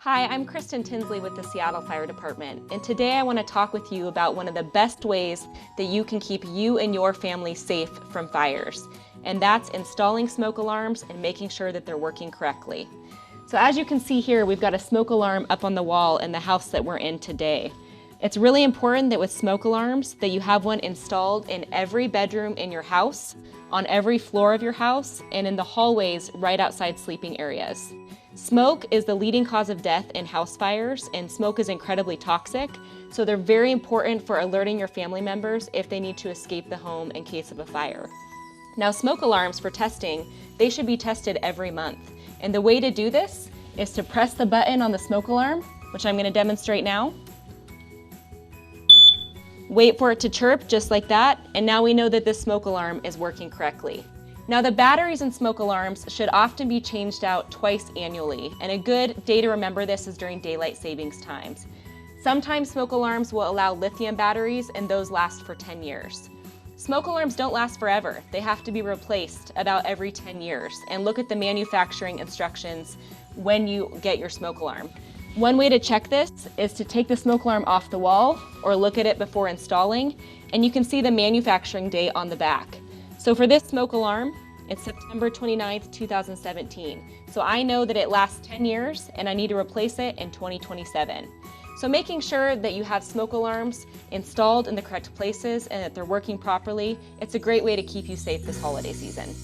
Hi, I'm Kristen Tinsley with the Seattle Fire Department, and today I want to talk with you about one of the best ways that you can keep you and your family safe from fires, and that's installing smoke alarms and making sure that they're working correctly. So as you can see here, we've got a smoke alarm up on the wall in the house that we're in today. It's really important that with smoke alarms that you have one installed in every bedroom in your house, on every floor of your house, and in the hallways right outside sleeping areas. Smoke is the leading cause of death in house fires, and smoke is incredibly toxic, so they're very important for alerting your family members if they need to escape the home in case of a fire. Now, smoke alarms for testing, they should be tested every month. And the way to do this is to press the button on the smoke alarm, which I'm going to demonstrate now. Wait for it to chirp just like that, and now we know that this smoke alarm is working correctly. Now, the batteries in smoke alarms should often be changed out twice annually, and a good day to remember this is during daylight savings times. Sometimes smoke alarms will allow lithium batteries, and those last for 10 years. Smoke alarms don't last forever. They have to be replaced about every 10 years, and look at the manufacturing instructions when you get your smoke alarm. One way to check this is to take the smoke alarm off the wall or look at it before installing, and you can see the manufacturing date on the back. So for this smoke alarm, it's September 29th, 2017. So I know that it lasts 10 years and I need to replace it in 2027. So making sure that you have smoke alarms installed in the correct places and that they're working properly, it's a great way to keep you safe this holiday season.